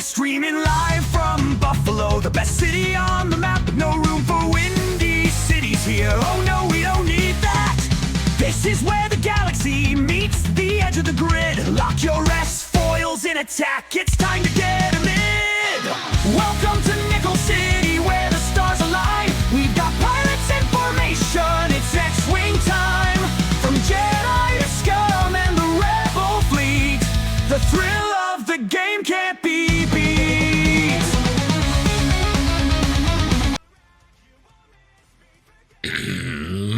We're streaming live from Buffalo, the best city on the map, but no room for windy cities here. Oh no, we don't need that. This is where the galaxy meets the edge of the grid. Lock your S foils in attack, it's time to get amid. Welcome to Nickel City, where the stars align. We've got pirates in formation, it's X-Wing time. From Jedi to Scum and the Rebel fleet, the thrill of the game can't be beat.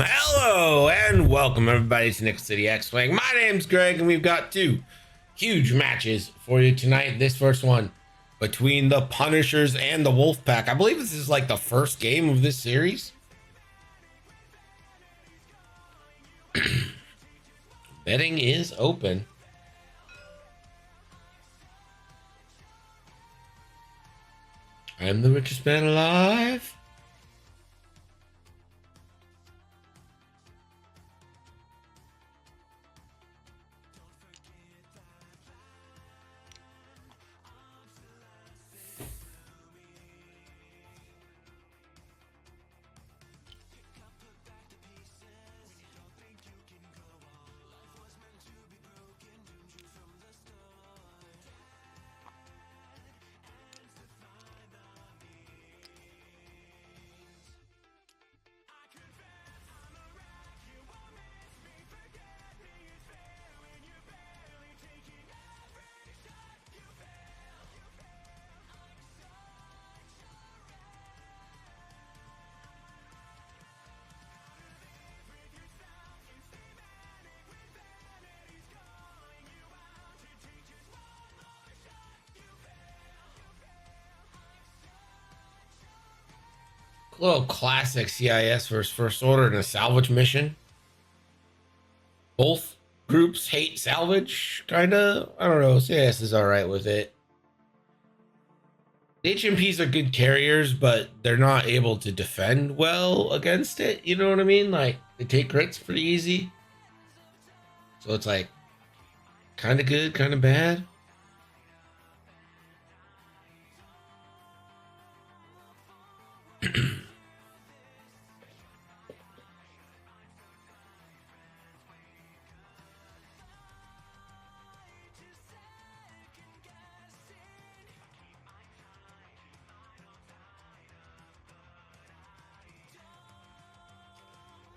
Hello and welcome everybody to Nickel City X-Wing. My name's Greg and we've got two huge matches for you tonight. This first one between the Punishers and the Wolfpack. I believe this is like the first game of this series. Betting is open. I am the richest man alive. Little classic CIS versus First Order in a salvage mission. Both groups hate salvage, kind of. I don't know. CIS is all right with it. The HMPs are good carriers, but they're not able to defend well against it. You know what I mean? Like, they take crits pretty easy. So it's like kind of good, kind of bad.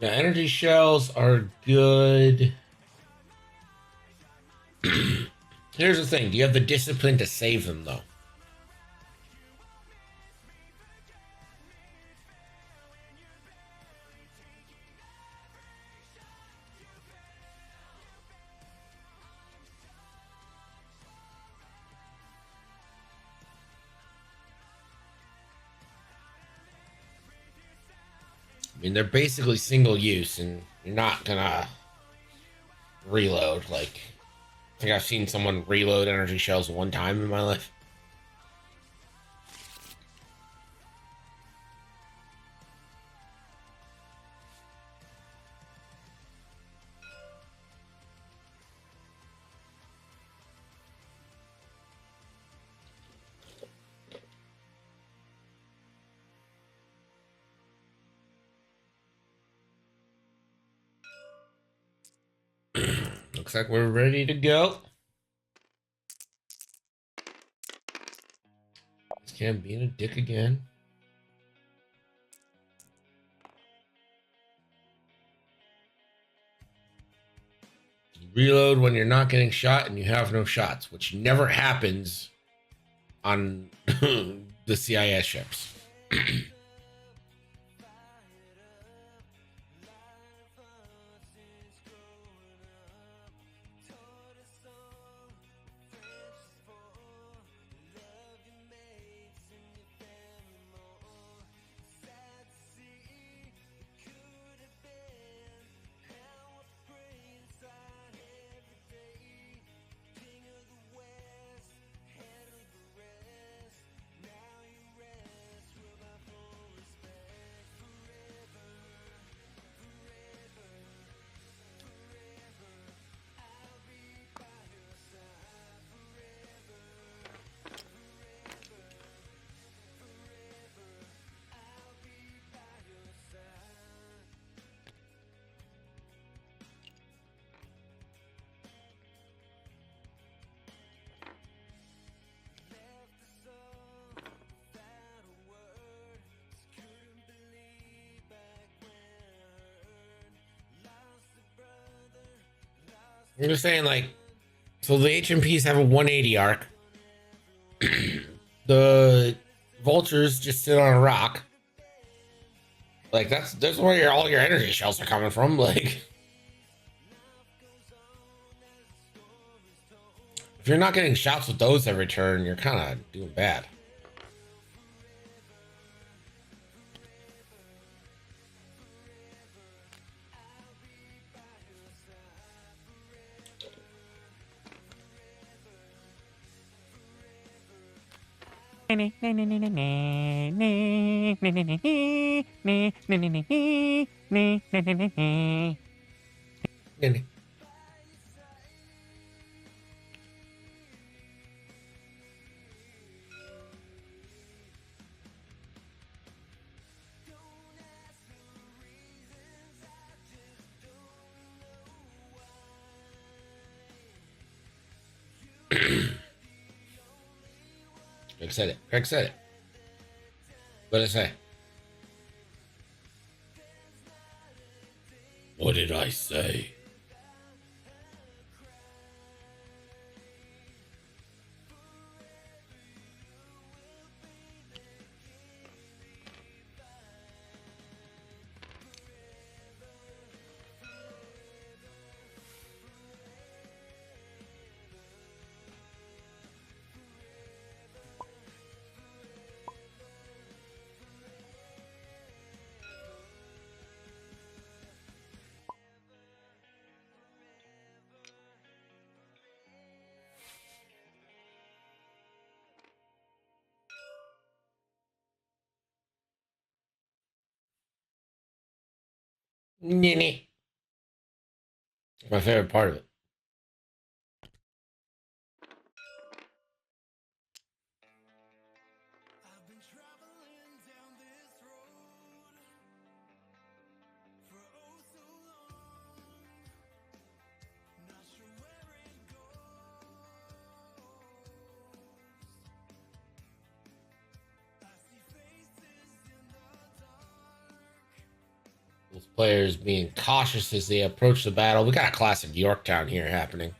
Yeah, energy shells are good. Here's the thing. Do you have the discipline to save them, though? I mean, they're basically single use, and you're not gonna reload. Like, I think I've seen someone reload energy shells one time in my life. Looks like we're ready to go. This Cam being a dick again. You reload when you're not getting shot and you have no shots, which never happens on the CIS ships. I'm just saying, like, so the HMPs have a 180 arc. The vultures just sit on a rock. Like that's where all your energy shells are coming from. Like, if you're not getting shots with those every turn, you're kind of doing bad. Greg said it. Greg said it. What did I say? What did I say? Ninny. My favorite part of it. With players being cautious as they approach the battle. We got a classic Yorktown here happening.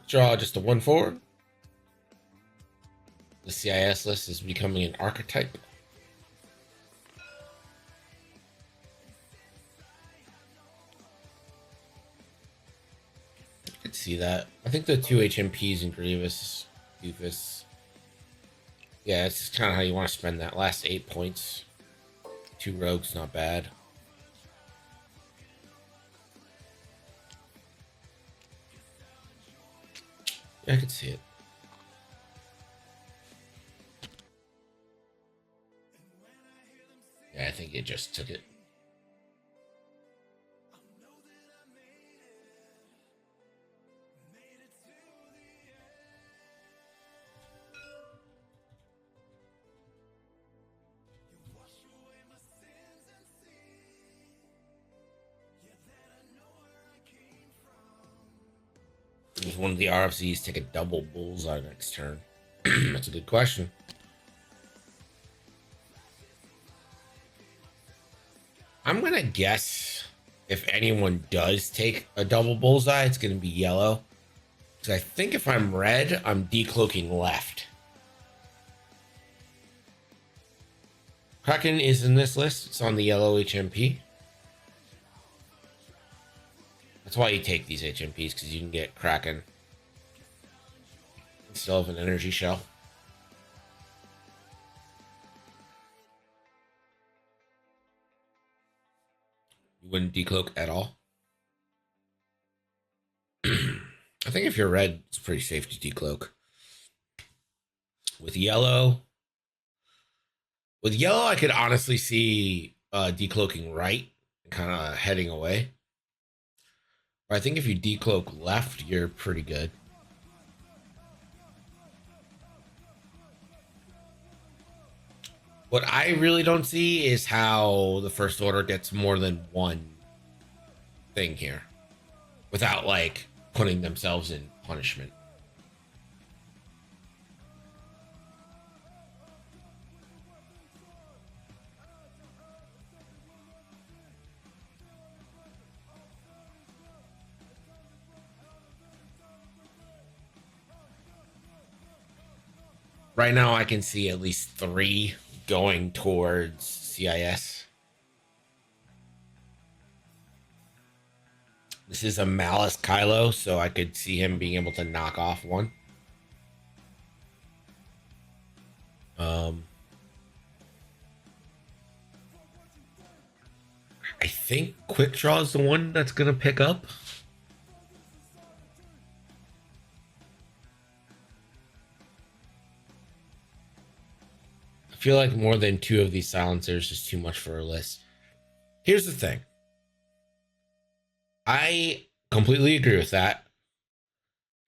Draw just a 1/4. The CIS list is becoming an archetype. I could see that. I think the 2 HMPs and Grievous, Doofus. Yeah, it's kind of how you want to spend that last 8 points. 2 rogues, not bad. Yeah, I could see it. Yeah, I think it just took it. Does one of the RFCs take a double bullseye next turn? That's a good question. I'm gonna guess if anyone does take a double bullseye, it's gonna be yellow. Because I think if I'm red, I'm decloaking left. Kraken is in this list. It's on the yellow HMP. That's why you take these HMPs, because you can get Kraken instead of an energy shell. You wouldn't decloak at all. I think if you're red, it's pretty safe to decloak. With yellow, I could honestly see decloaking right and kind of heading away. But I think if you decloak left, you're pretty good. What I really don't see is how the First Order gets more than one thing here without like putting themselves in punishment. Right now, I can see at least 3 going towards CIS. This is a Malice Kylo, so I could see him being able to knock off one. I think Quick Draw is the one that's going to pick up. I feel like more than 2 of these silencers is too much for a list. Here's the thing. I completely agree with that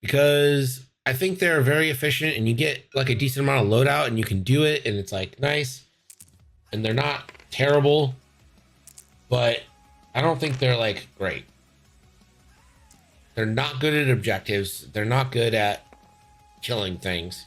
because I think they're very efficient and you get like a decent amount of loadout and you can do it and it's like nice and they're not terrible, but I don't think they're like great. They're not good at objectives. They're not good at killing things.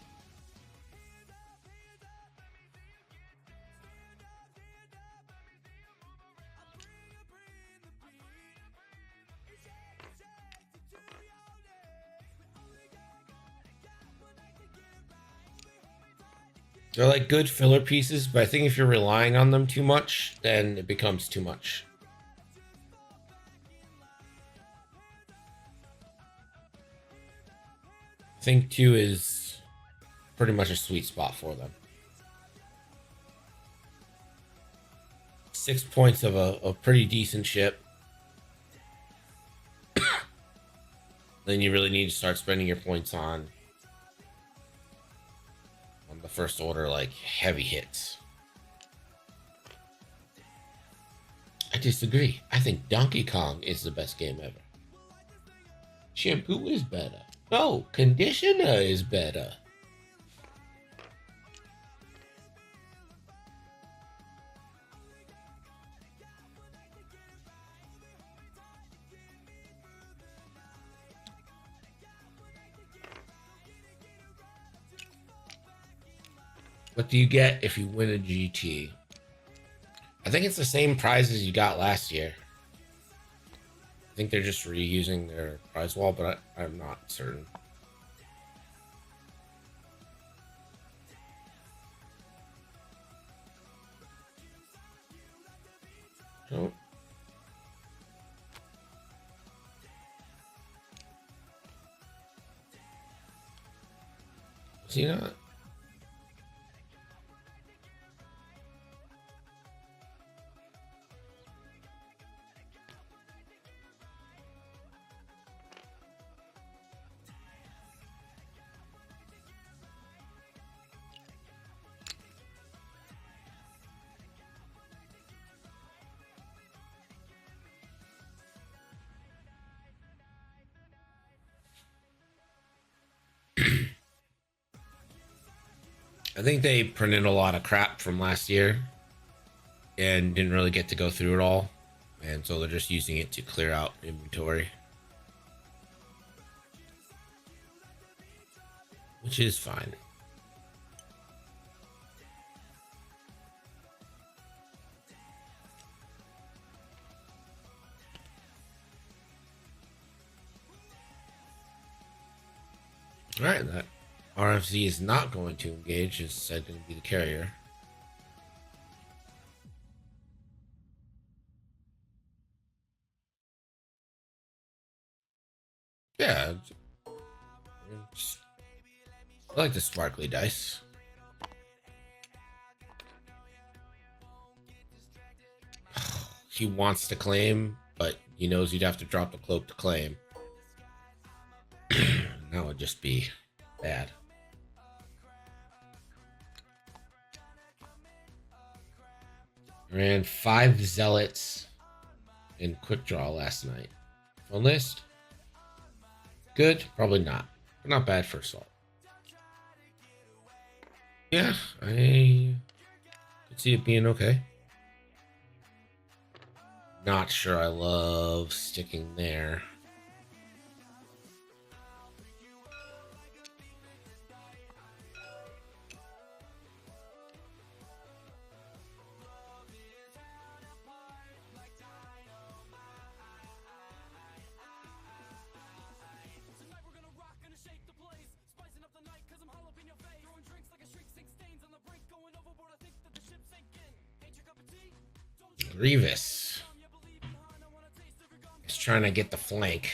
They're like good filler pieces, but I think if you're relying on them too much, then it becomes too much. I think 2 is pretty much a sweet spot for them. 6 points of a pretty decent ship. Then you really need to start spending your points on the First Order, like heavy hits. I disagree. I think Donkey Kong is the best game ever. Shampoo is better. No, conditioner is better. What do you get if you win a GT? I think it's the same prizes you got last year. I think they're just reusing their prize wall, but I'm not certain. Oh. Is he not? I think they printed a lot of crap from last year and didn't really get to go through it all. And so they're just using it to clear out inventory. Which is fine. All right, that RFZ is not going to engage. It's said going to be the carrier. Yeah. I like the sparkly dice. He wants to claim, but he knows he'd have to drop the cloak to claim. That would just be bad. Ran 5 zealots in quick draw last night. Fun list. Good, probably not, but not bad for assault. Yeah, I could see it being okay. Not sure I love sticking there. Grievous. He's trying to get the flank.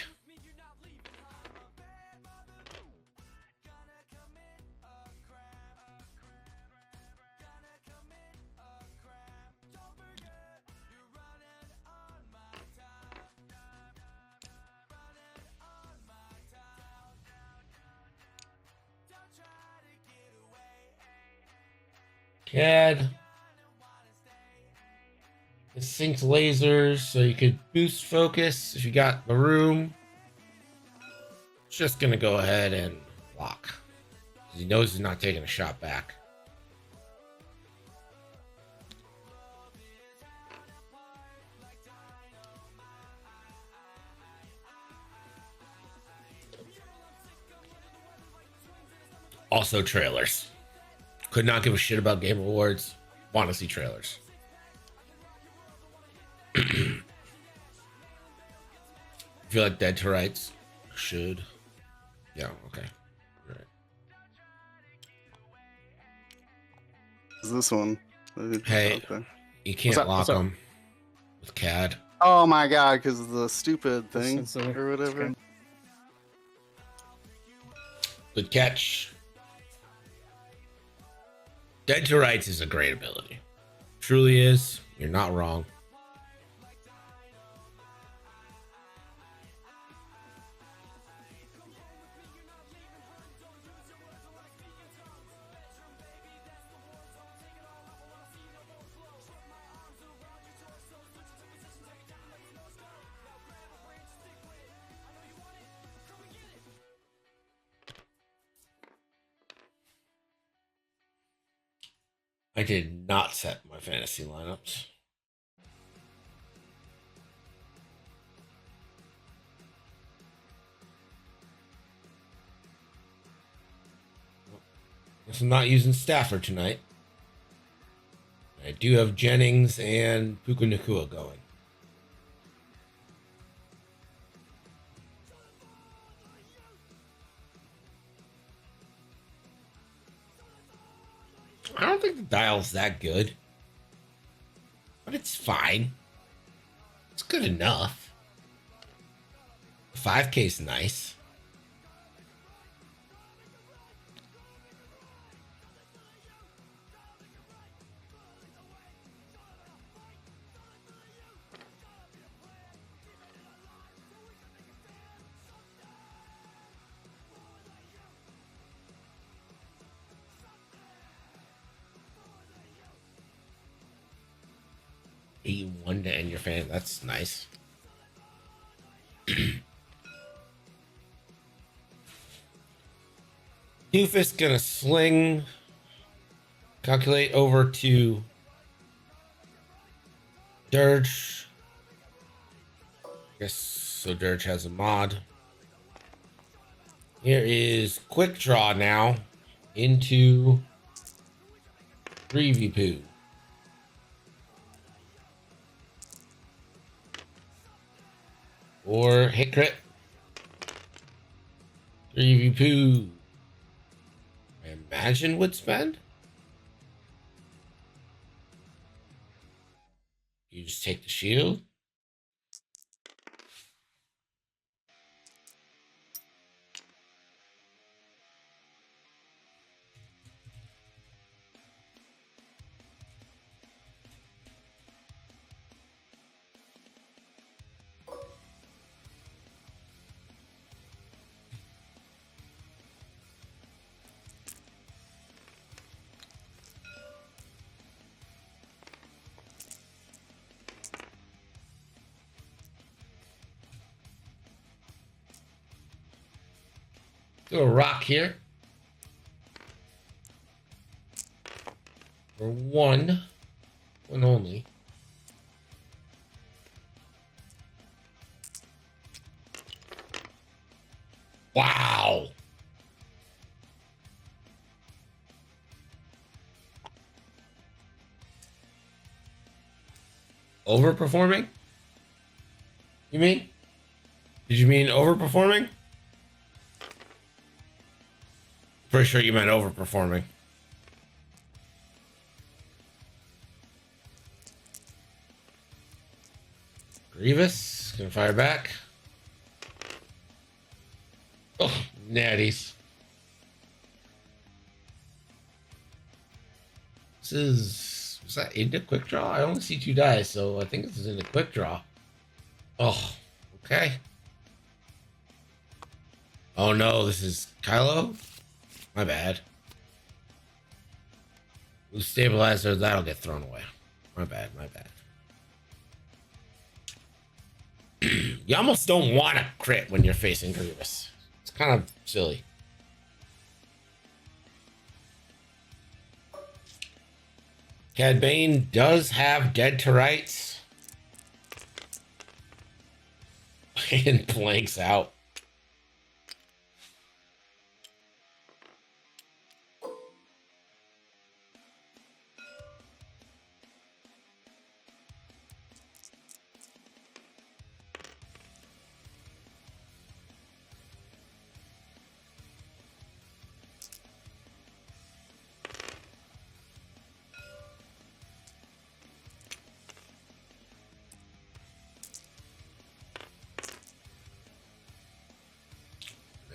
CAD. It syncs lasers so you could boost focus if you got the room. Just gonna go ahead and block. He knows he's not taking a shot back. Also trailers. Could not give a shit about Game Awards. Want to see trailers. Feel like Dead to Rights? Should. Yeah, okay. All right. Is this one? Hey, okay. You can't lock them with CAD. Oh my god, because of the stupid thing or whatever. Good catch. Dead to Rights is a great ability. Truly is. You're not wrong. I did not set my fantasy lineups. Guess I'm not using Stafford tonight. I do have Jennings and Puka Nakua going. I don't think the dial's that good, but it's fine. It's good enough. 5K's nice. $81 to end your fan. That's nice. Doofus gonna sling. Calculate over to Dirge. I guess so. Dirge has a mod. Here is quick draw now into 3v poo. Or hit crit. 3v poo. I imagine would spend. You just take the shield. Do a rock here. For one only. Wow. Overperforming? You mean? Did you mean overperforming? Pretty sure you meant overperforming. Grievous, gonna fire back. Oh, natties. Was that into quick draw? I only see 2 dice, so I think this is into quick draw. Oh, okay. Oh no, this is Kylo? My bad. With stabilizer, that'll get thrown away. My bad, my bad. You almost don't want to crit when you're facing Grievous. It's kind of silly. Cad Bane does have Dead to Rights. And blanks out.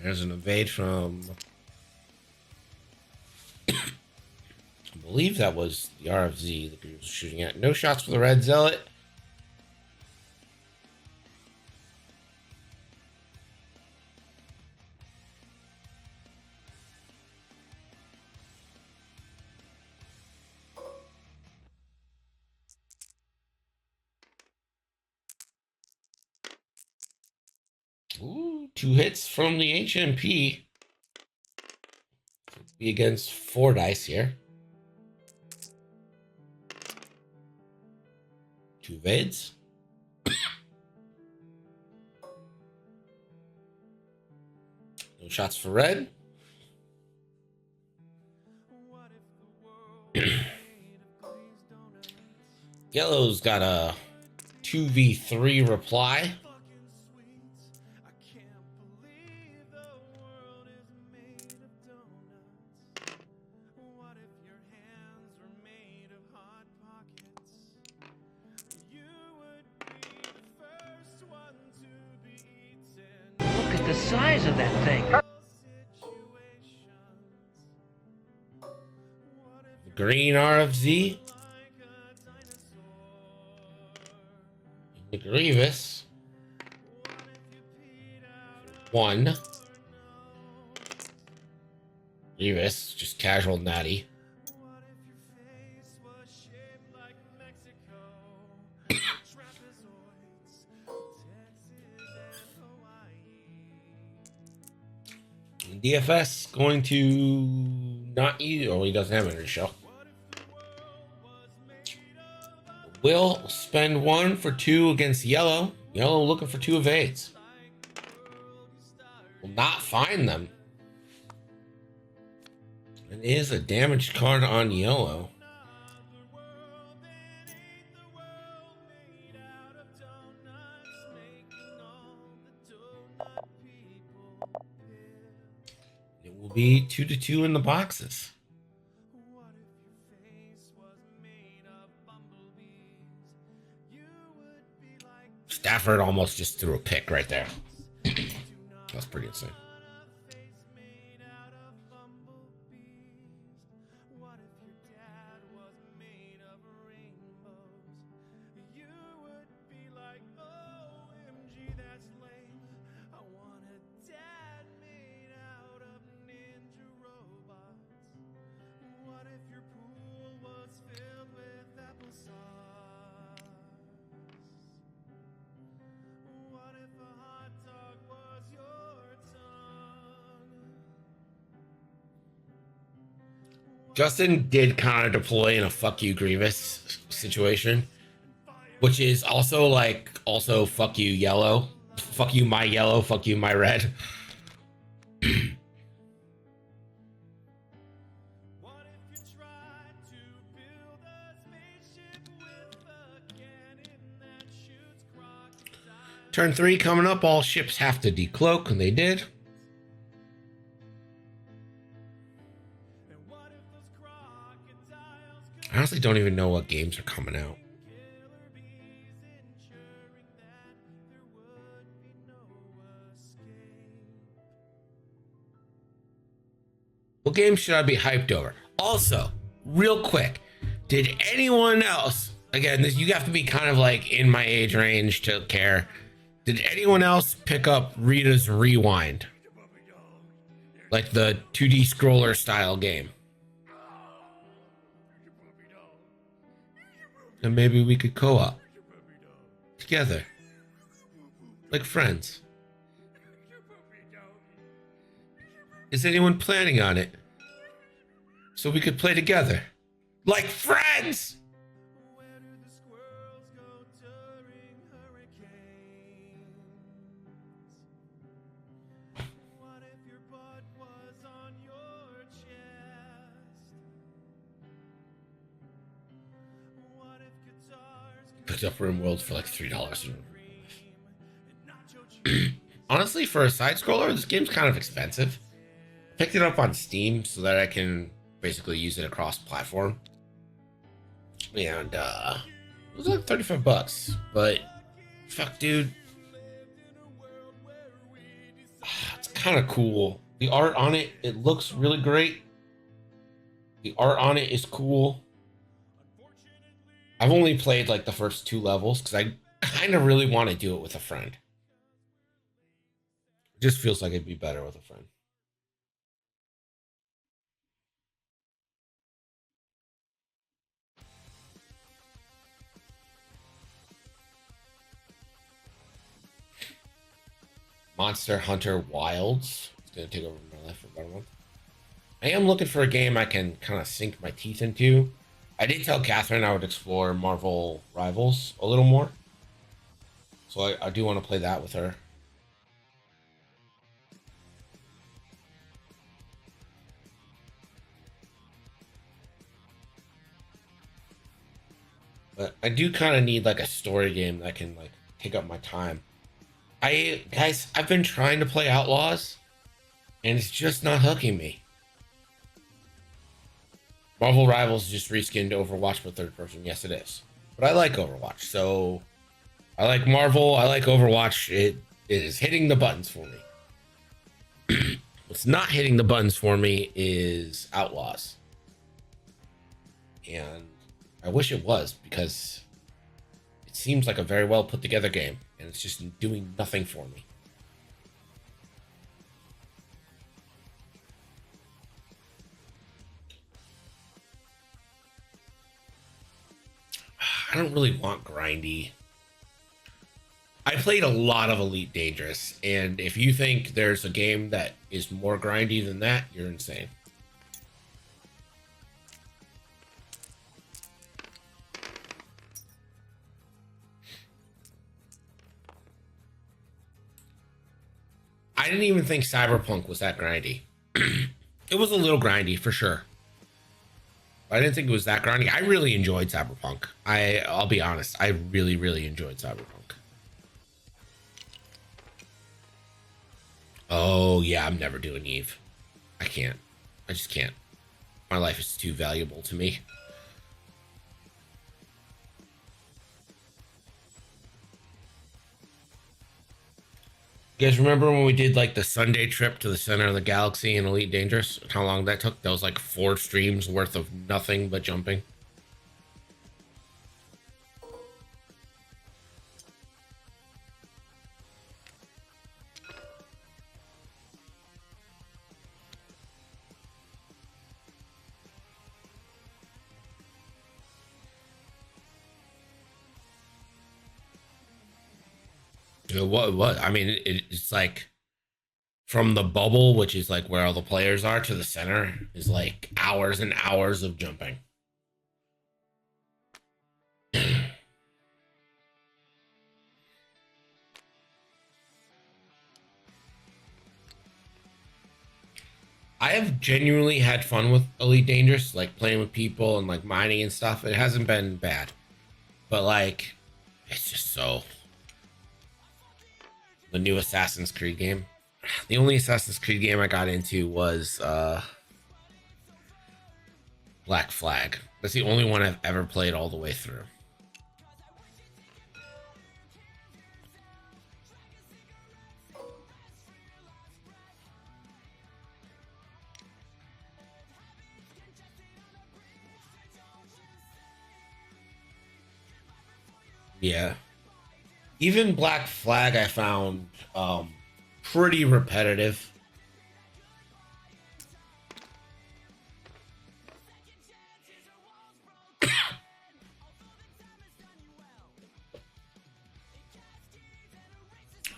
There's an evade from, I believe that was the RFZ that he was shooting at. No shots for the Red Zealot. Ooh, 2 hits from the HMP. Be against 4 dice here. 2 evades. No shots for red. Yellow's got a 2v3 reply. Look at the size of that thing. Green RFZ. The Grievous. 1. Grievous, just casual natty. DFS going to not use, oh, he doesn't have energy shell. Will spend 1 for 2 against Yellow. Yellow looking for 2 evades. Will not find them. It is a damaged card on Yellow. It will be 2-2 in the boxes. Stafford almost just threw a pick right there. That's pretty insane. Justin did kind of deploy in a fuck you Grievous situation, which is also like also fuck you yellow, fuck you my yellow, fuck you my red. Turn 3 coming up. All ships have to decloak, and they did. I honestly don't even know what games are coming out. What games should I be hyped over? Also, real quick, did anyone else, again, this, you have to be kind of like in my age range to care. Did anyone else pick up Rita's Rewind? Like the 2D scroller style game? And maybe we could co-op together, like friends. Is anyone planning on it? So we could play together, like friends. Picked up RimWorld for like $3. Honestly, for a side scroller, this game's kind of expensive. Picked it up on Steam so that I can basically use it across platform. And it was like $35, but fuck, dude. It's kind of cool. The art on it, it looks really great. The art on it is cool. I've only played like the first 2 levels because I kind of really want to do it with a friend. It just feels like it'd be better with a friend. Monster Hunter Wilds. It's going to take over my life for about a month. I am looking for a game I can kind of sink my teeth into. I did tell Catherine I would explore Marvel Rivals a little more. So I do want to play that with her. But I do kind of need like a story game that can like take up my time. Guys, I've been trying to play Outlaws and it's just not hooking me. Marvel Rivals just reskinned Overwatch for third person. Yes, it is. But I like Overwatch. So I like Marvel. I like Overwatch. It is hitting the buttons for me. What's not hitting the buttons for me is Outlaws. And I wish it was, because it seems like a very well put together game. And it's just doing nothing for me. I don't really want grindy. I played a lot of Elite Dangerous, and if you think there's a game that is more grindy than that, you're insane. I didn't even think Cyberpunk was that grindy. It was a little grindy for sure. I didn't think it was that grindy. I really enjoyed Cyberpunk. I'll be honest. I really, really enjoyed Cyberpunk. Oh, yeah. I'm never doing Eve. I can't. I just can't. My life is too valuable to me. You guys remember when we did like the Sunday trip to the center of the galaxy in Elite Dangerous? How long that took? That was like 4 streams worth of nothing but jumping. You know, what? I mean, it's like from the bubble, which is like where all the players are, to the center is like hours and hours of jumping. I have genuinely had fun with Elite Dangerous, like playing with people and like mining and stuff. It hasn't been bad, but like, it's just so. The new Assassin's Creed game. The only Assassin's Creed game I got into was Black Flag. That's the only one I've ever played all the way through. Yeah. Even Black Flag I found pretty repetitive.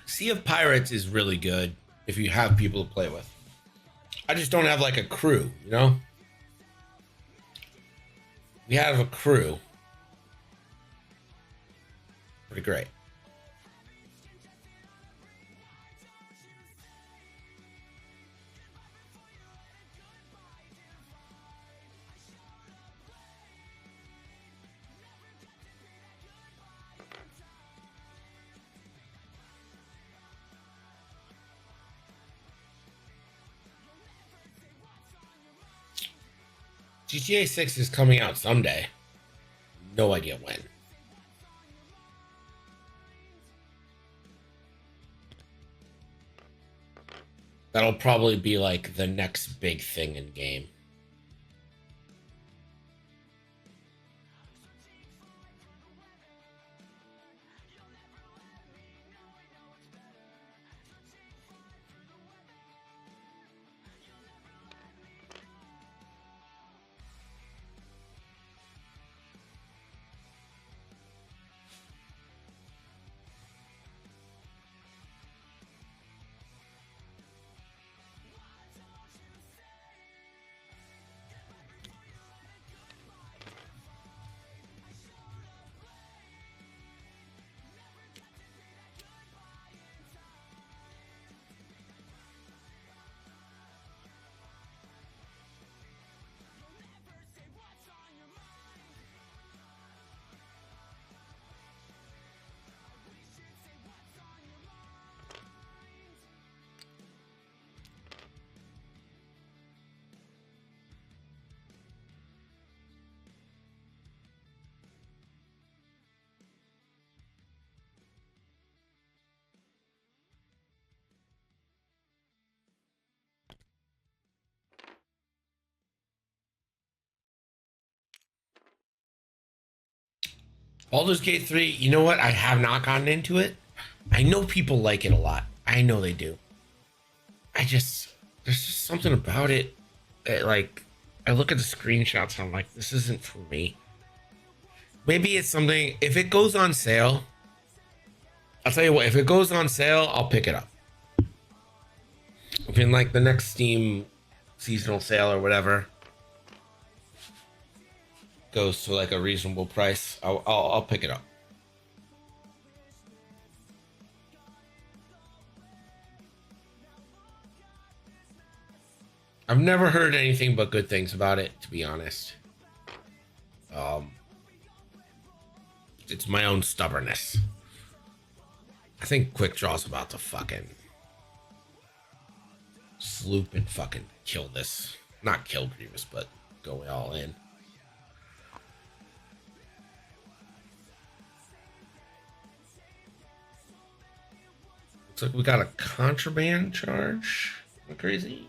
Sea of Pirates is really good if you have people to play with. I just don't have like a crew, you know? We have a crew. Pretty great. GTA 6 is coming out someday. No idea when. That'll probably be like the next big thing in game. Baldur's Gate 3, you know what? I have not gotten into it. I know people like it a lot. I know they do. There's just something about it that, like, I look at the screenshots and I'm like, this isn't for me. Maybe it's something, if it goes on sale, I'll tell you what, if it goes on sale, I'll pick it up. If in like the next Steam seasonal sale or whatever goes to like a reasonable price, I'll pick it up. I've never heard anything but good things about it, to be honest. It's my own stubbornness. I think Quick Draw's about to fucking sloop and fucking kill this. Not kill Grievous, but go all in. Looks like we got a contraband charge. Am I crazy?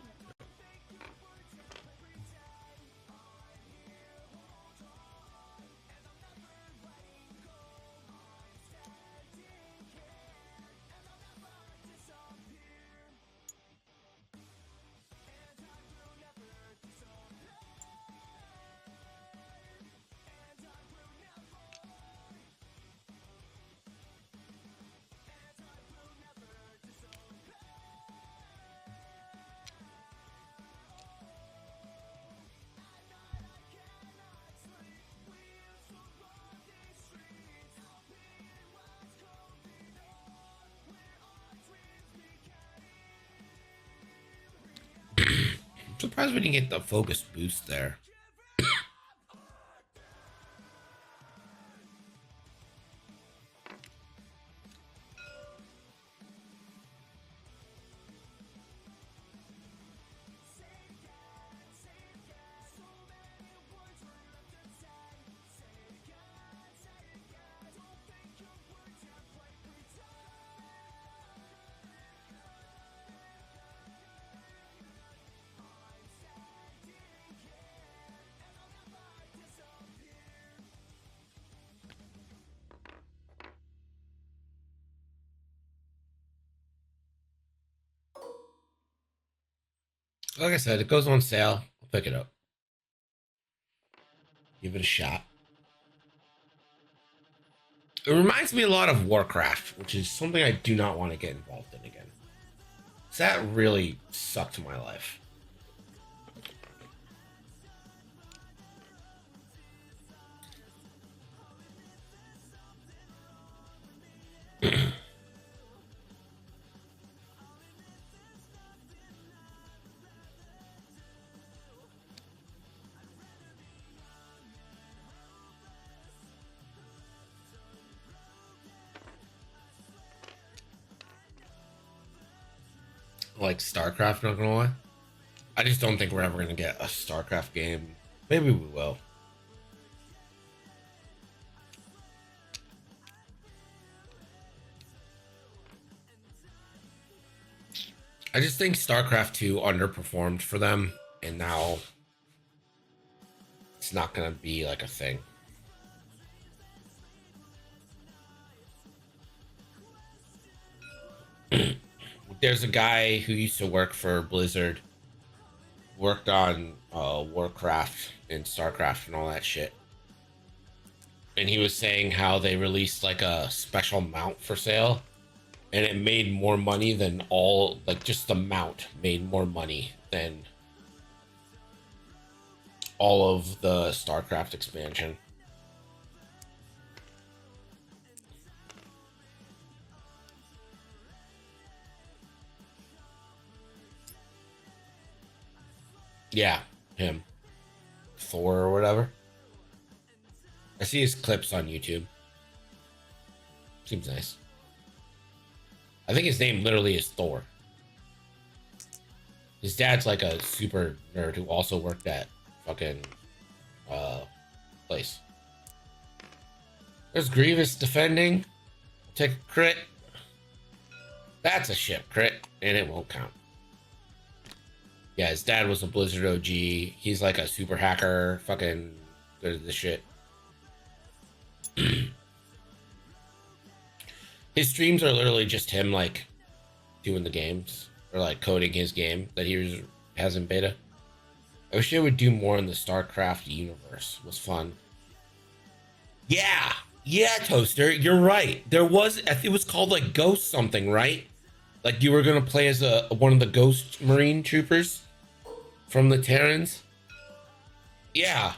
surprised we didn't get the focus boost there. Like I said, it goes on sale. I'll pick it up. Give it a shot. It reminds me a lot of Warcraft, which is something I do not want to get involved in again. That really sucked my life. Like StarCraft, not gonna lie. I just don't think we're ever gonna get a StarCraft game. Maybe we will. I just think StarCraft 2 underperformed for them, and now it's not gonna be like a thing. There's a guy who used to work for Blizzard, worked on Warcraft and StarCraft and all that shit. And he was saying how they released like a special mount for sale, and it made more money than all, like just the mount made more money than all of the StarCraft expansion. Yeah, him. Thor or whatever. I see his clips on YouTube. Seems nice. I think his name literally is Thor. His dad's like a super nerd who also worked at fucking place. There's Grievous defending. Take a crit. That's a ship crit, and it won't count. Yeah, his dad was a Blizzard OG. He's like a super hacker, fucking good at this shit. His streams are literally just him like doing the games or like coding his game that has in beta. I wish they would do more in the StarCraft universe. It was fun. Yeah, Toaster, you're right. There was, it was called like Ghost something, right? Like you were gonna play as one of the Ghost Marine troopers from the Terrans. Yeah.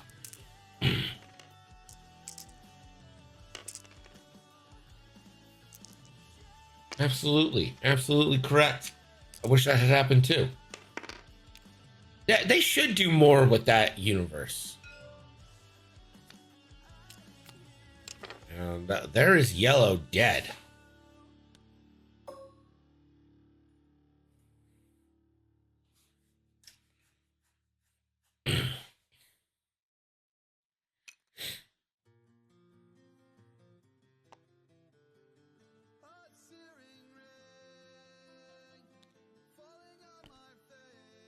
Absolutely correct. I wish that had happened too. Yeah, they should do more with that universe. And there is Yellow dead.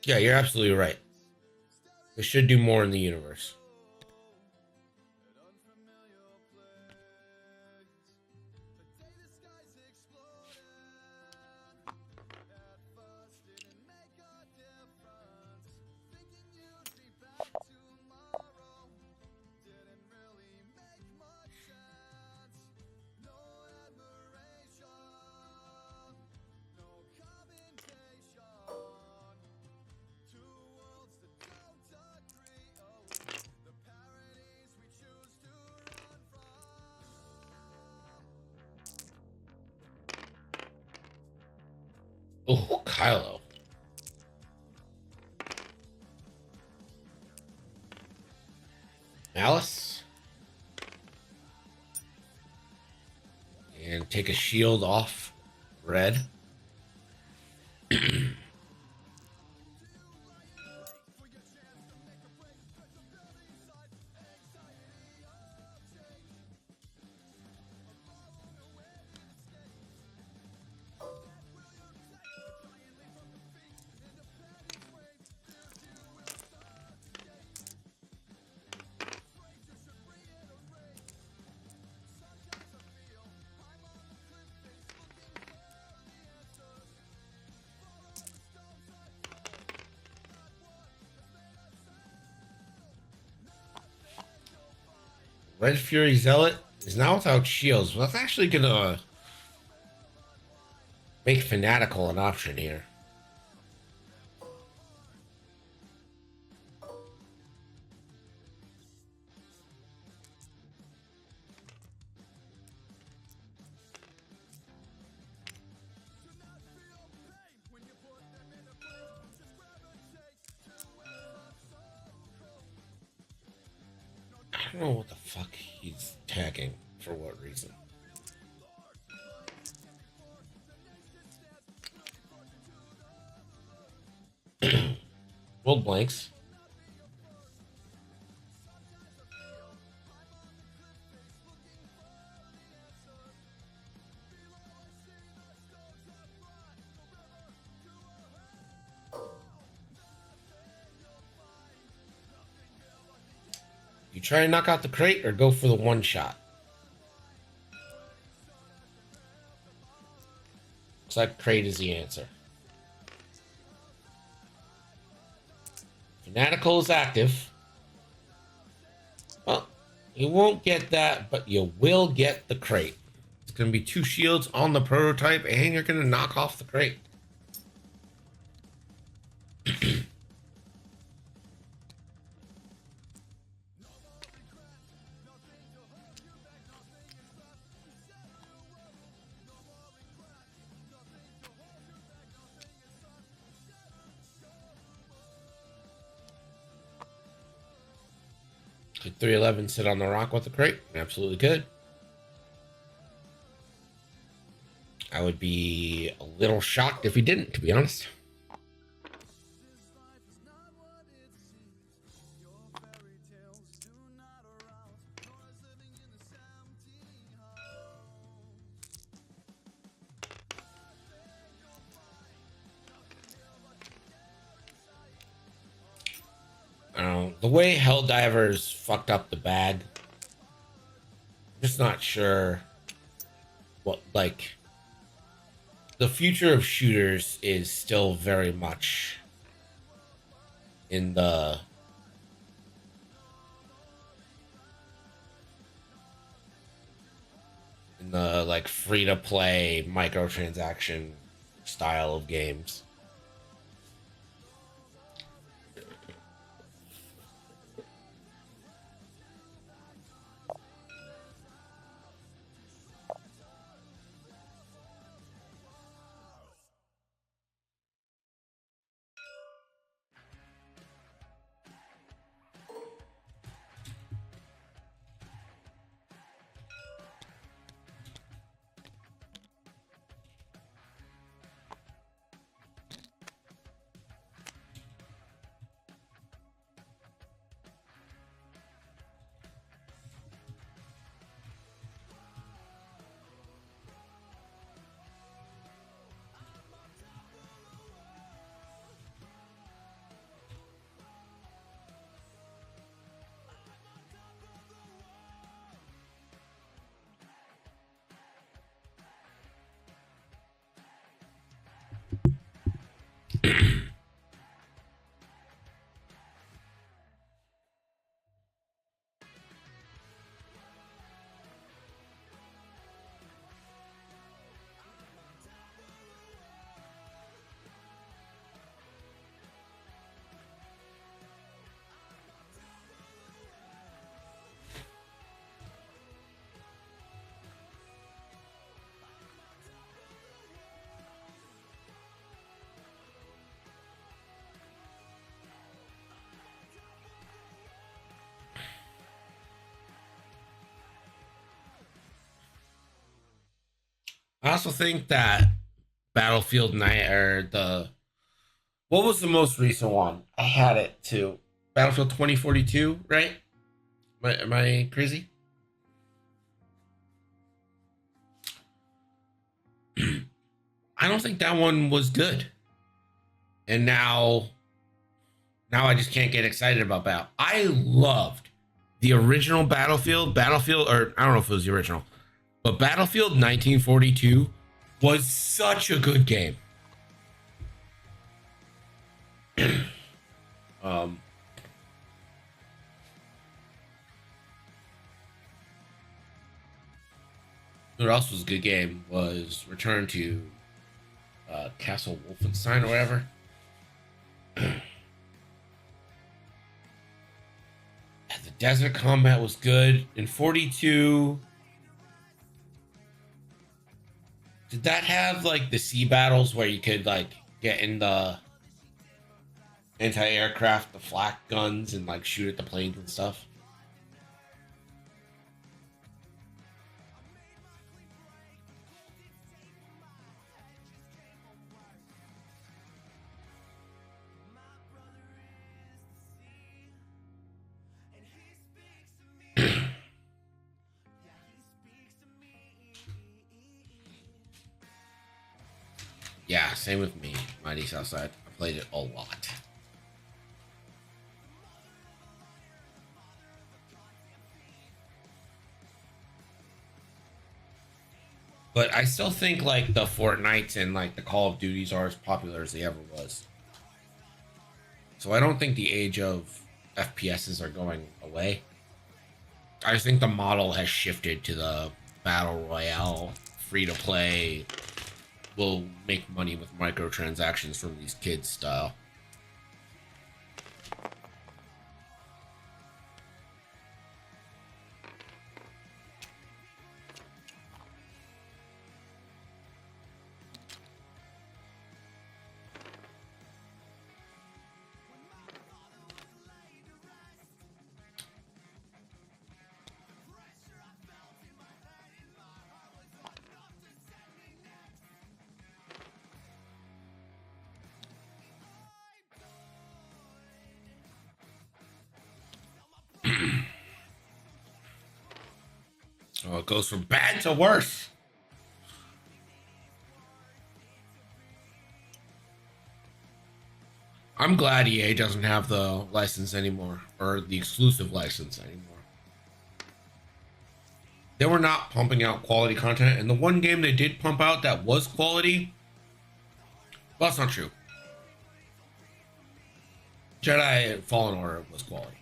Yeah, you're absolutely right. They should do more in the universe. Oh, Kylo. Alice. And take a shield off red. Red Fury Zealot is now without shields. Well, that's actually gonna make Fanatical an option here. I don't know what the fuck he's tagging for what reason. World blanks. You try and knock out the crate or go for the one shot? Looks like crate is the answer. Fanatical is active. Well, you won't get that, but you will get the crate. It's going to be 2 shields on the prototype, and you're going to knock off the crate. Could 311 sit on the rock with the crate? Absolutely could. I would be a little shocked if he didn't, to be honest. The way Helldivers fucked up the bag, I'm just not sure what, like, the future of shooters is still very much in the like free to play microtransaction style of games. I also think that Battlefield Night or the what was the most recent one? I had it too. Battlefield 2042, right? Am I crazy? I don't think that one was good. And now I just can't get excited about Battle. I loved the original Battlefield, or I don't know if it was the original, but Battlefield 1942 was such a good game. um, what else was a good game was Return to Castle Wolfenstein or whatever. The desert combat was good. In 42, did that have like the sea battles where you could like get in the anti-aircraft, the flak guns, and like shoot at the planes and stuff? Yeah, same with me. Mighty Southside. I played it a lot. But I still think like the Fortnites and like the Call of Duties are as popular as they ever was. So I don't think the age of FPSs are going away. I just think the model has shifted to the battle royale, free to play, will make money with microtransactions from these kids style. Oh, it goes from bad to worse. I'm glad EA doesn't have the license anymore, or the exclusive license anymore. They were not pumping out quality content, and the one game they did pump out that was quality, well, that's not true. Jedi Fallen Order was quality.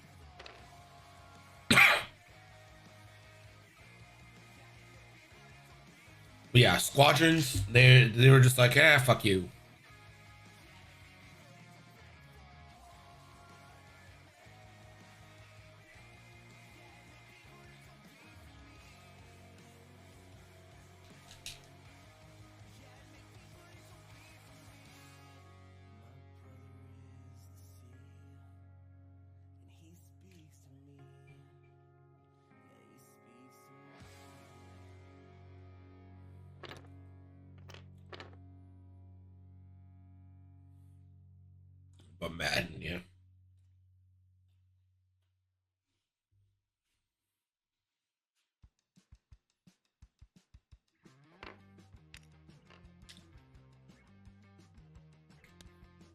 But yeah, Squadrons, they were just like, fuck you. But Madden, yeah.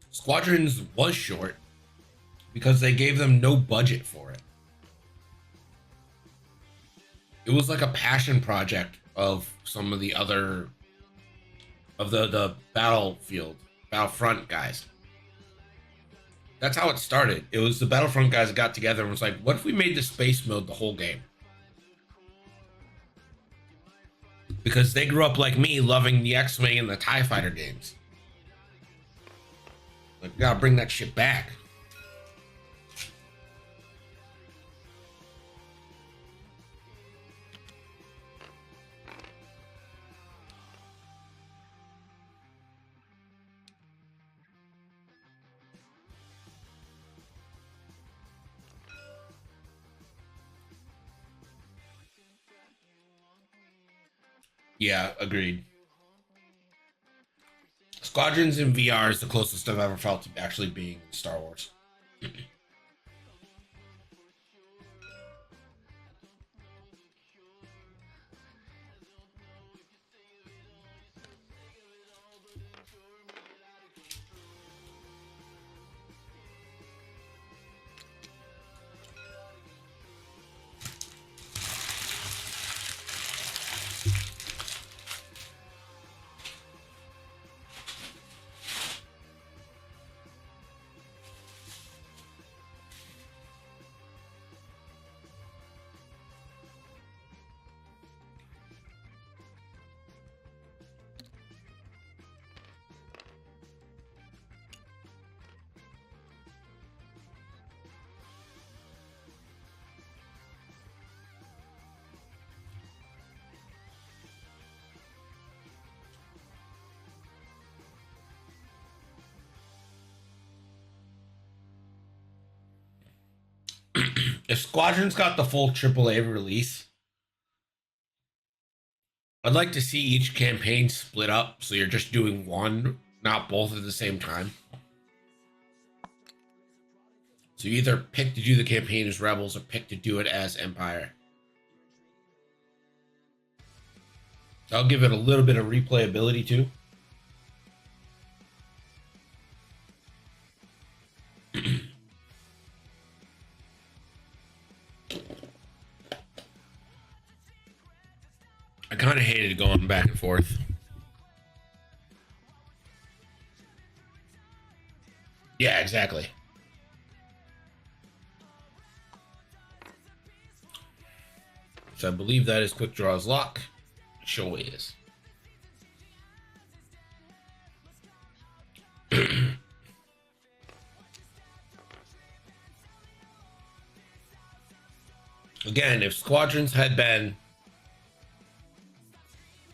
Squadrons was short because they gave them no budget for it. It was like a passion project of some of the other of the Battlefront guys. That's how it started. It was the Battlefront guys that got together and was like, what if we made the space mode the whole game? Because they grew up like me, loving the X-Wing and the TIE Fighter games. Like, we gotta bring that shit back. Yeah, agreed. Squadrons in VR is the closest I've ever felt to actually being Star Wars. If Squadrons got the full AAA release, I'd like to see each campaign split up so you're just doing one, not both at the same time. So you either pick to do the campaign as Rebels or pick to do it as Empire. I'll give it a little bit of replayability too. I kind of hated going back and forth. Yeah, exactly. So I believe that is Quick Draw's lock. Sure is. Again, if Squadrons had been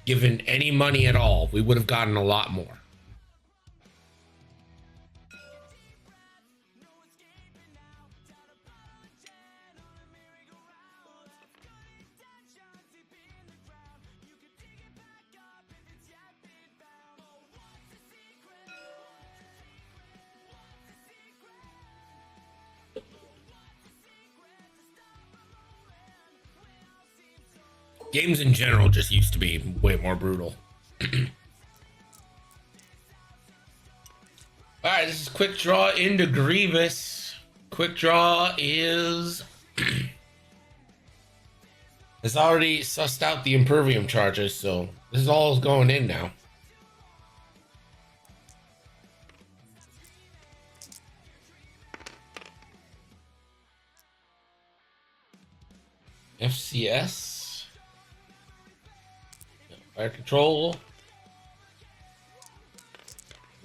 given any money at all, we would have gotten a lot more. Games in general just used to be way more brutal. Alright, this is Quick Draw into Grievous. Quick Draw is... has already sussed out the Impervium charges, so this is all going in now. FCS. Fire control.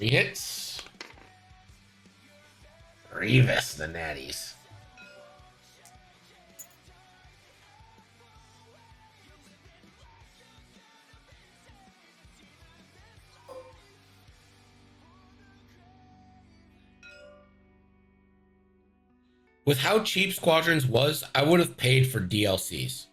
Rehits. Grievous, the natties. With how cheap Squadrons was, I would have paid for DLCs.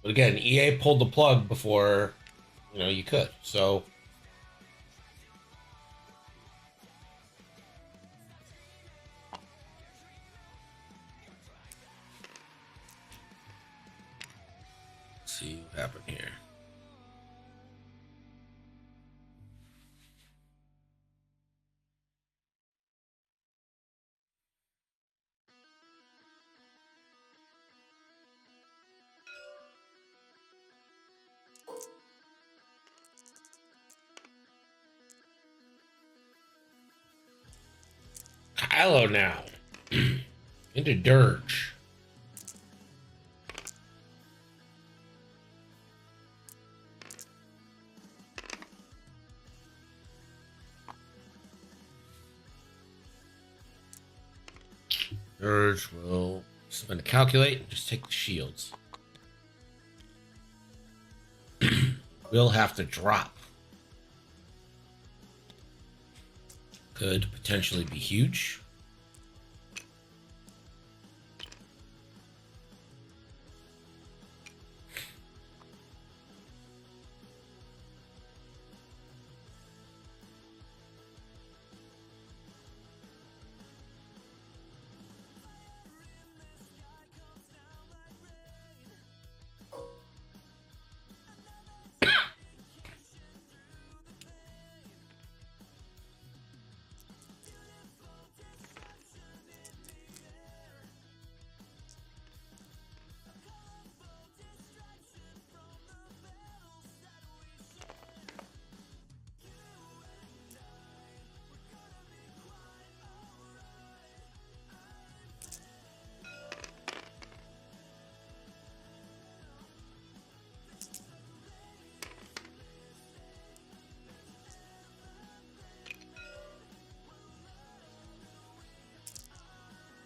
But again, EA pulled the plug before, you could. So let's see what happened here. Kylo now into Dirge. Dirge will spend to calculate and just take the shields. will have to drop. Could potentially be huge.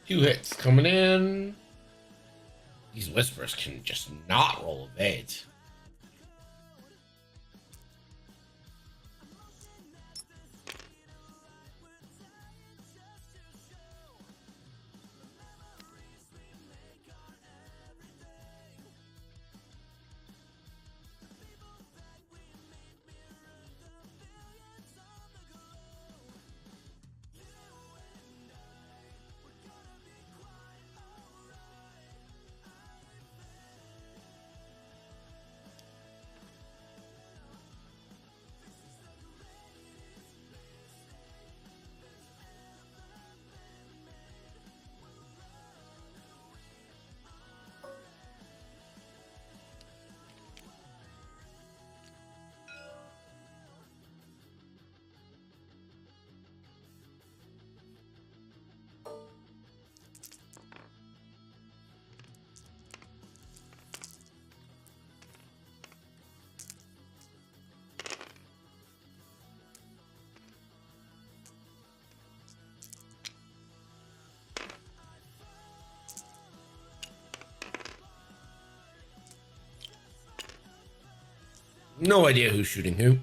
Two hits coming in. These whispers can just not roll evades. No idea who's shooting who.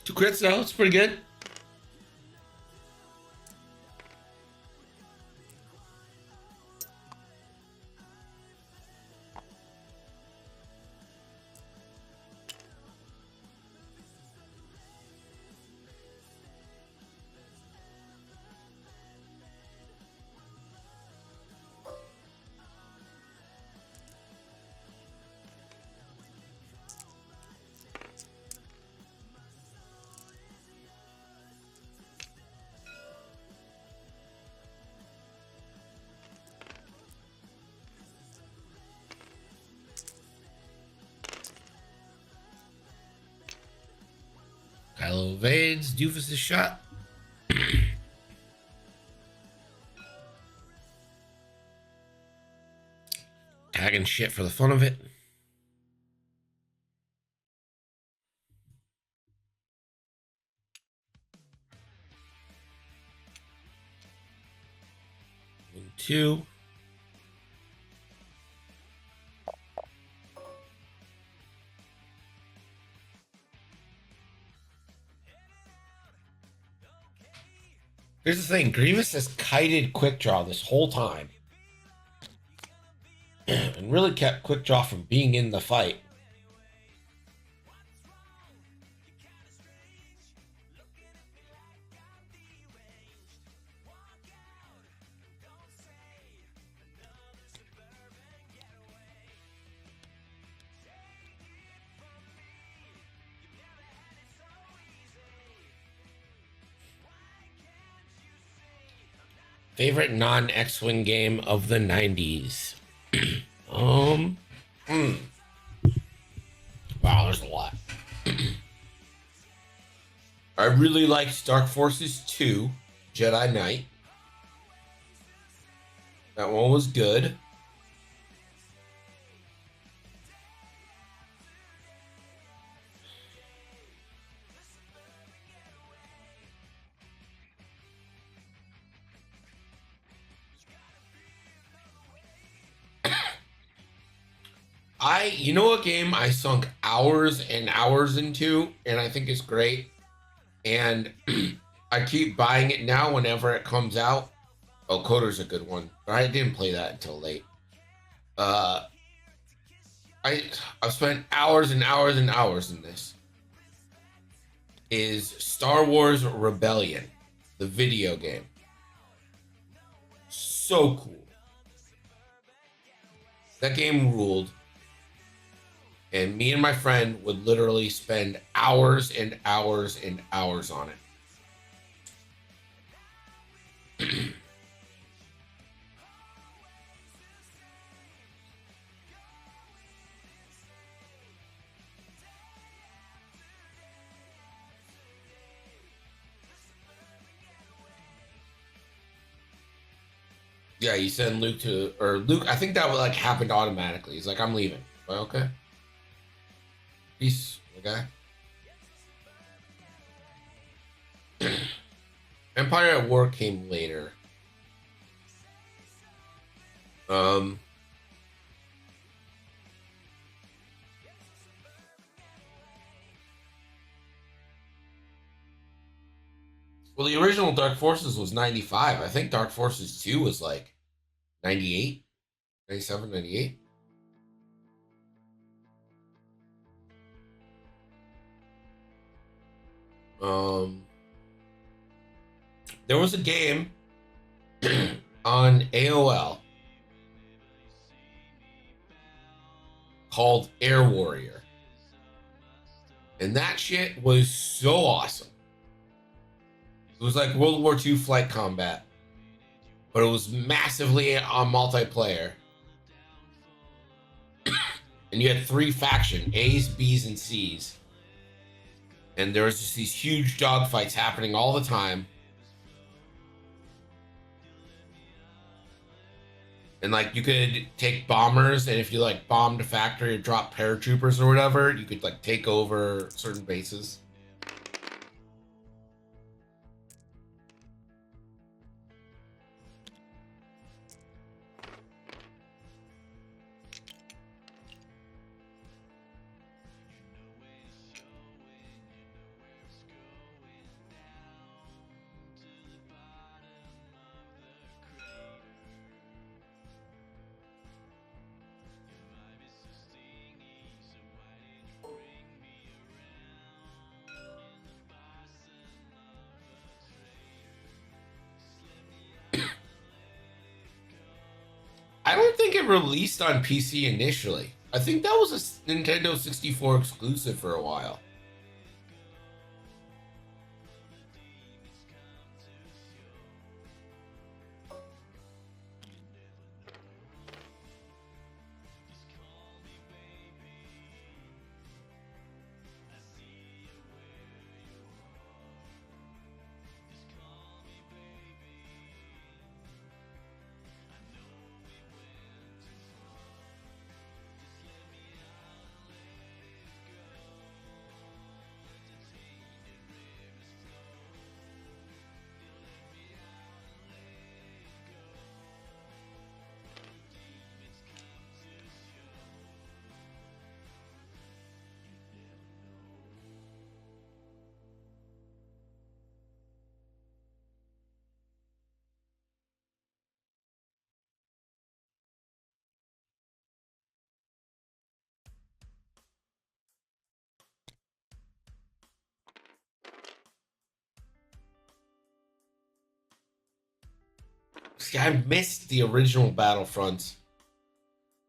Two crits though, it's pretty good. Kylo evades Doofus' shot. Tagging shit for the fun of it. One, two. Here's the thing, Grievous has kited Quick Draw this whole time. And really kept Quick Draw from being in the fight. Favorite non-X-Wing game of the 90s? Wow, there's a lot. I really liked Dark Forces 2, Jedi Knight. That one was good. You know what game I sunk hours and hours into, and I think it's great, and I keep buying it now whenever it comes out. Oh, Coder's a good one, but I didn't play that until late. Uh, I've spent hours and hours and hours in this. Is Star Wars Rebellion, the video game. So cool. That game ruled. And me and my friend would literally spend hours and hours and hours on it. Yeah, you send Luke to, or Luke, I think that would like happened automatically. He's like, I'm leaving. Well, okay. Peace, okay. Empire at War came later. Well, the original Dark Forces was 95. I think Dark Forces 2 was like 98, 97, 98. There was a game on AOL called Air Warrior. And that shit was so awesome. It was like World War II flight combat, but it was massively on multiplayer. And you had 3 factions, A's, B's, and C's. And there was just these huge dogfights happening all the time. And like you could take bombers, and if you like bombed a factory or dropped paratroopers or whatever, you could like take over certain bases. I don't think it released on PC initially. I think that was a Nintendo 64 exclusive for a while. See, I missed the original Battlefront,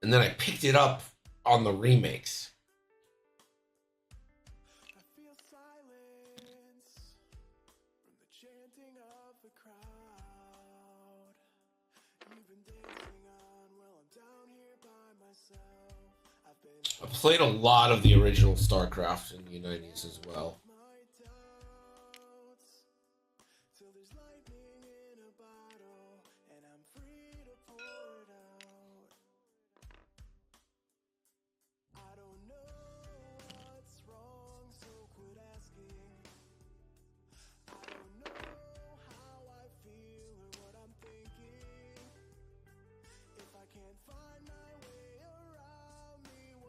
and then I picked it up on the remakes. I feel silence from the chanting of the crowd. You've been dancing on while I'm down here by myself. I've been I played a lot of the original StarCraft in the 90s as well. my doubts till there's lightning in a bottle and I'm free to pour it out. I don't know what's wrong, so quit asking. I don't know how I feel or what I'm thinking. If I can't find my way around me,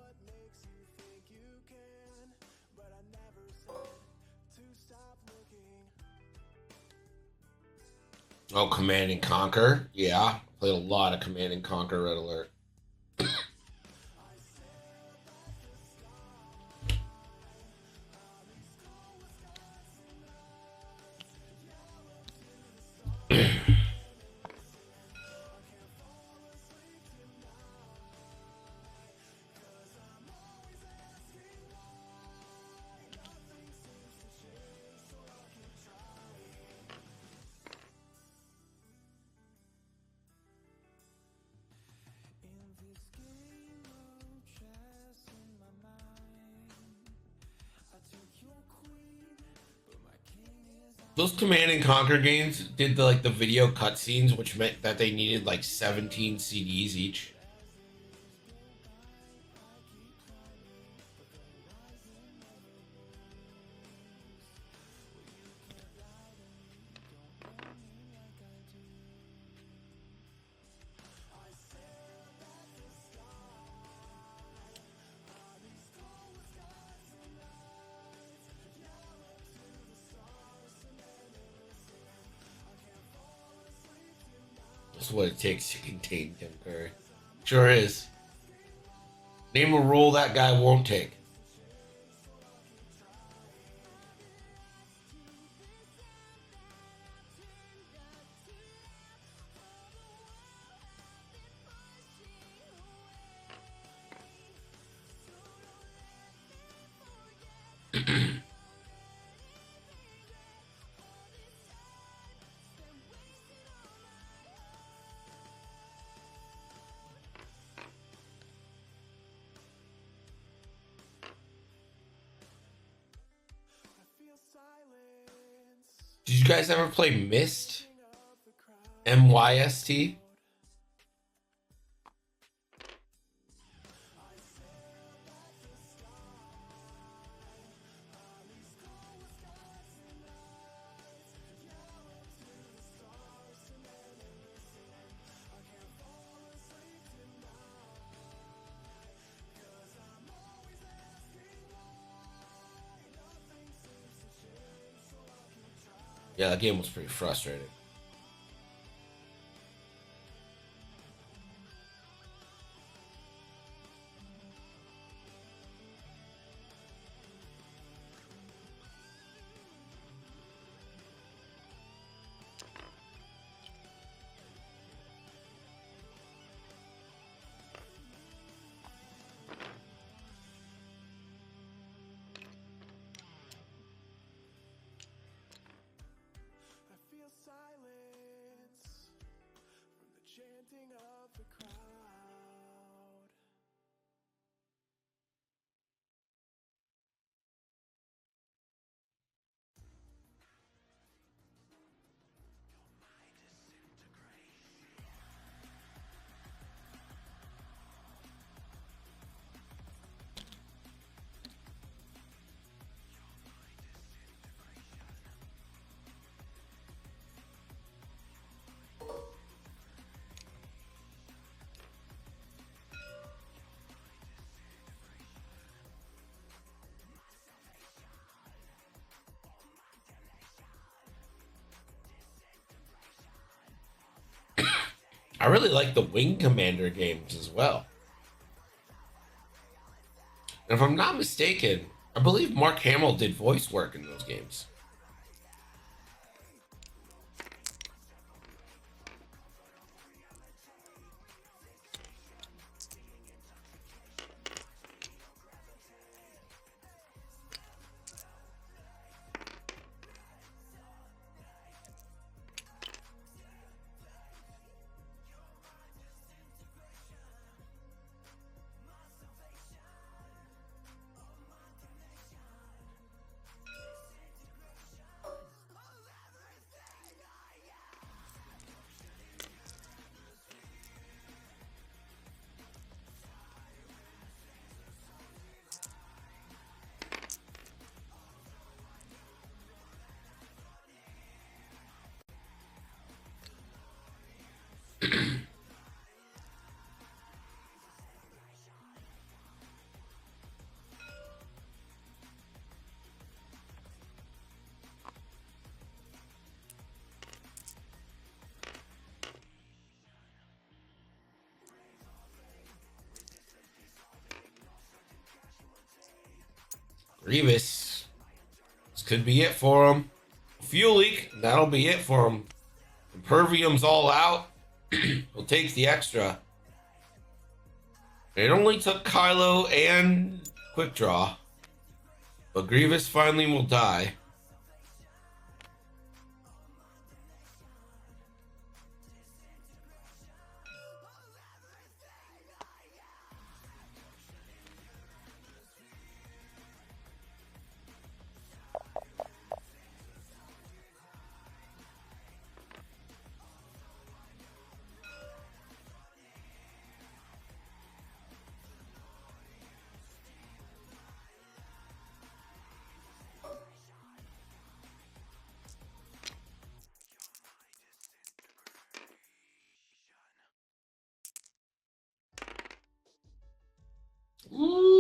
Oh, Command and Conquer. Yeah, played a lot of Command and Conquer Red Alert. Those Command and Conquer games did the video cutscenes, which meant that they needed like 17 CDs each. That's what it takes to contain Tim Curry. Sure is. Name a rule that guy won't take. Did you guys ever play Myst? MYST? Yeah, that game was pretty frustrating. Chanting of the crowd. I really like the Wing Commander games as well. And if I'm not mistaken, I believe Mark Hamill did voice work in those games. Grievous. This could be it for him. Fuel leak. That'll be it for him. Impervium's all out. He'll take the extra. It only took Kylo and Quick Draw. But Grievous finally will die. Ooh.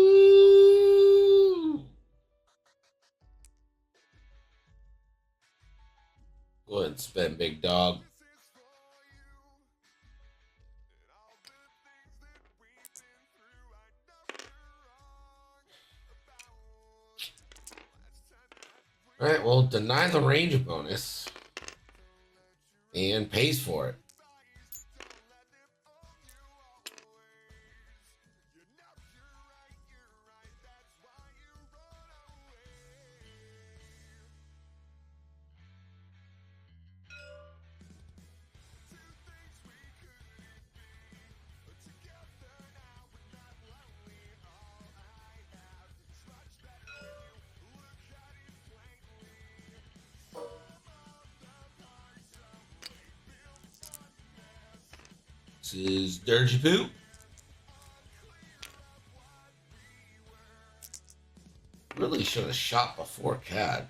Go ahead and spin, big dog. All right, well, deny the range bonus and pays for it. This is Dirty Poo. Really should have shot before CAD.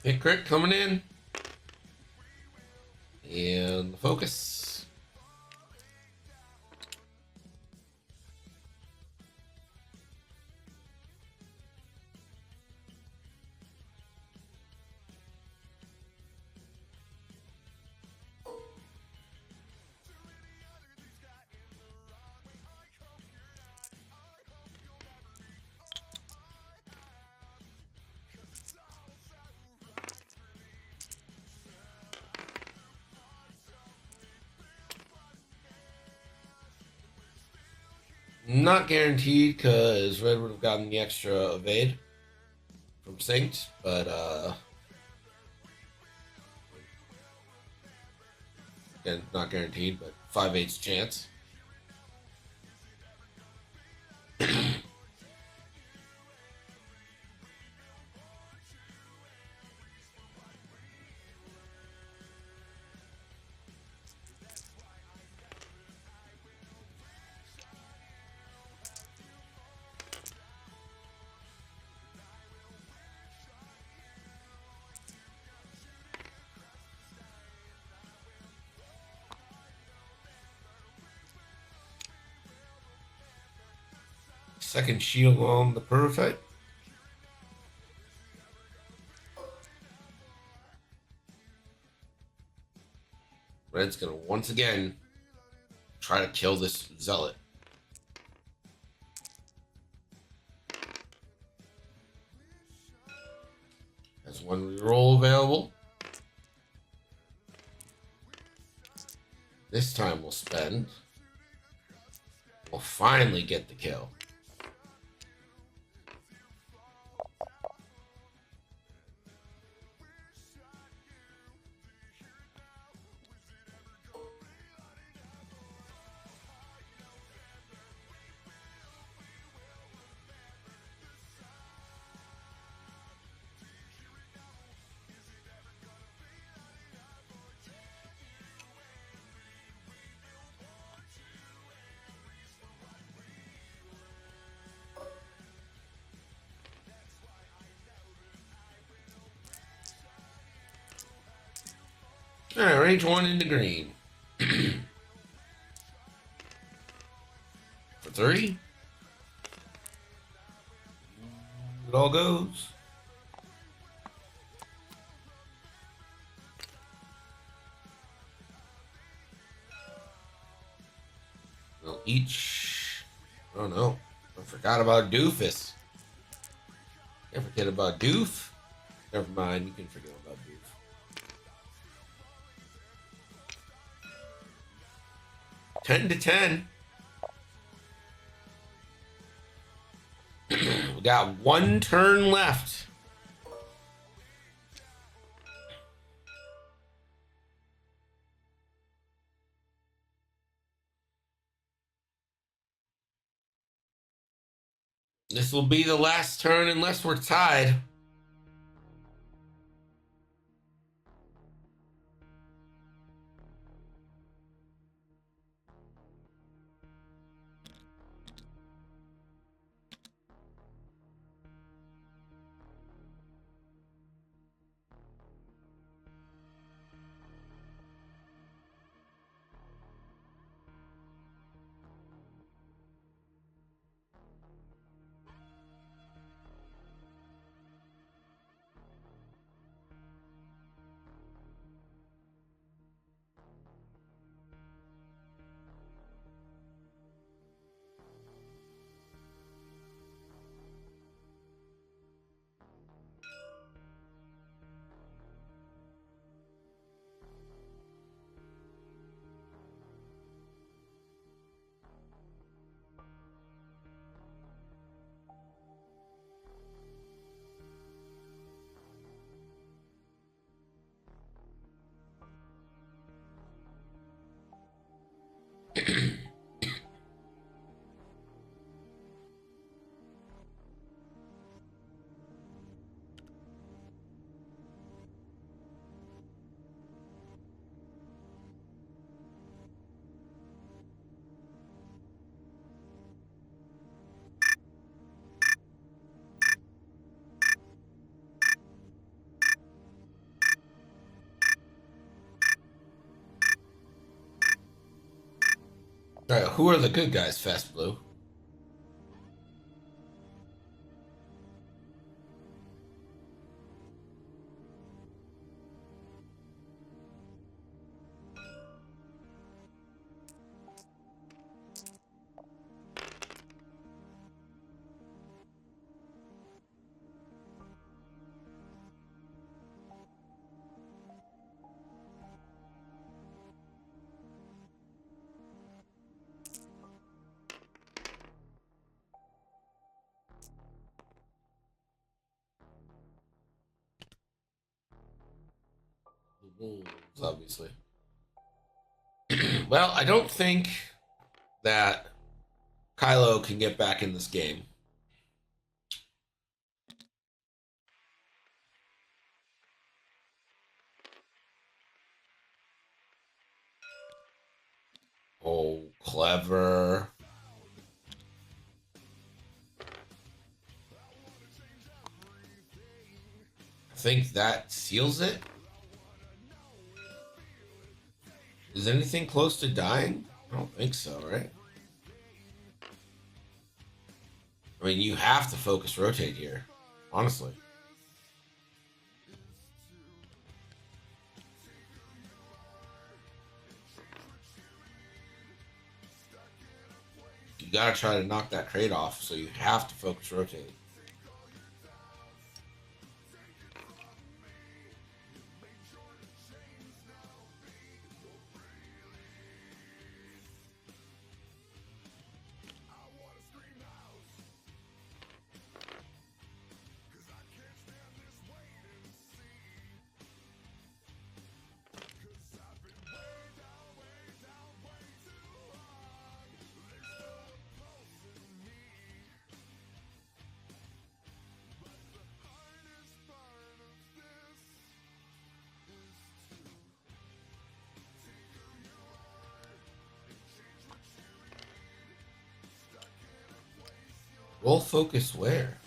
Hit crit coming in. And focus. Not guaranteed because Red would have gotten the extra evade from Synced, but again, not guaranteed, but 5/8 chance. Second shield on the prototype. Red's gonna once again try to kill this zealot. Has one reroll available. This time we'll spend. We'll finally get the kill. All right, range 1 into green. For 3. It all goes. We'll each. Oh no. I forgot about Doofus. Can't forget about Doof. Never mind, you can forget about Doof. 10 to 10. We got one turn left. This will be the last turn unless we're tied. All right, who are the good guys, Fast Blue? The Wolves, obviously. Well, I don't think that Kylo can get back in this game. Oh, clever. I think that seals it. Is anything close to dying? I don't think so, right? I mean, you have to focus rotate here, honestly. You gotta try to knock that crate off, so you have to focus rotate. Roll focus where?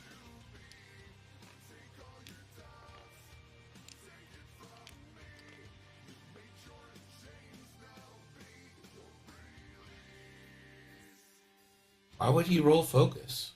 Why would he roll focus?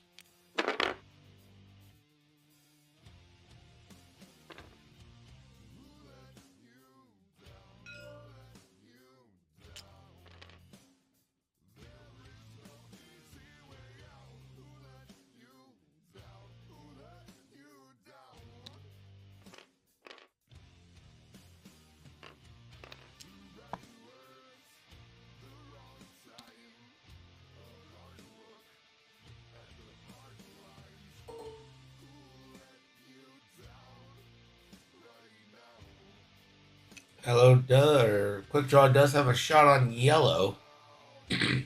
Hello, or Quick Draw does have a shot on yellow. A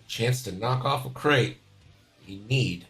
chance to knock off a crate. You need.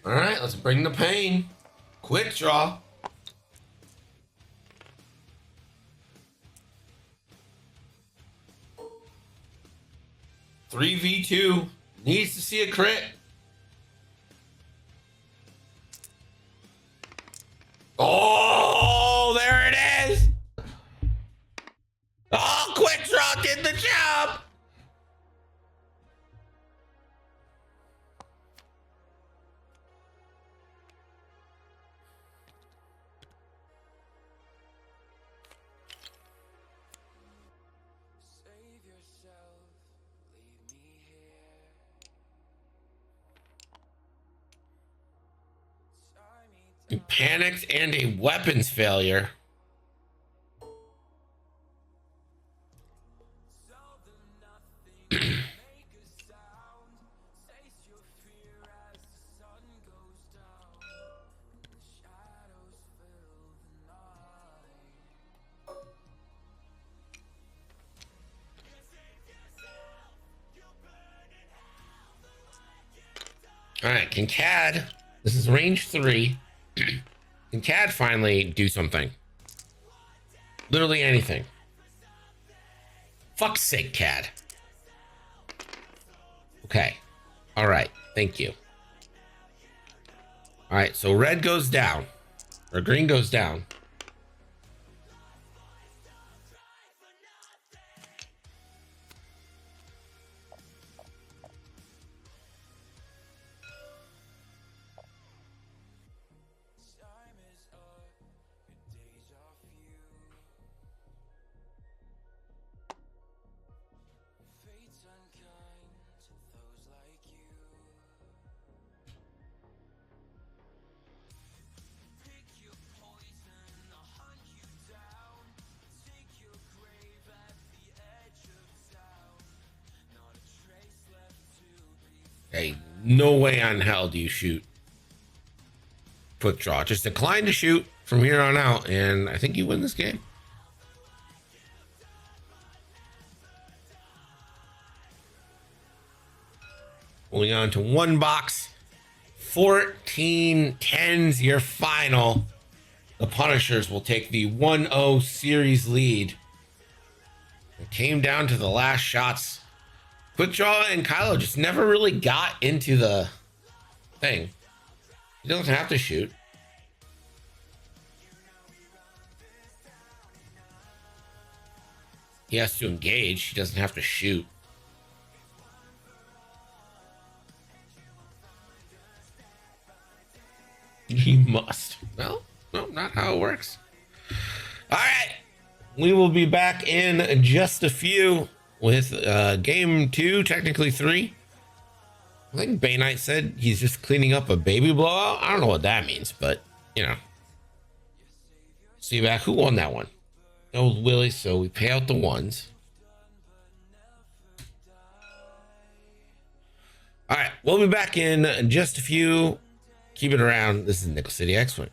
All right, let's bring the pain. Quick Draw. Three V2 needs to see a crit. Oh, there it is. Oh, Quick Draw did the job. Save yourself, leave me here. Tie me down. Panicked and a weapons failure. All right, can Cad, this is range 3. Can Cad finally do something? Literally anything. Fuck's sake, Cad. Okay. All right, thank you. All right, so red goes down, or green goes down. Hey, no way on hell do you shoot Quick Draw. Just decline to shoot from here on out, and I think you win this game. Moving on to one box. 14-10's your final. The Punishers will take the 1-0 series lead. It came down to the last shots. Quick Draw and Kylo just never really got into the thing. He doesn't have to shoot. He has to engage. He doesn't have to shoot. He must. Well, no, not how it works. All right. We will be back in just a few with game 2, technically 3. I think Bay Knight said he's just cleaning up a baby blowout. I don't know what that means, but, you know. See you back. Who won that one? That was Willie, so we pay out the ones. All right, we'll be back in just a few. Keep it around. This is Nickel City X-Wing.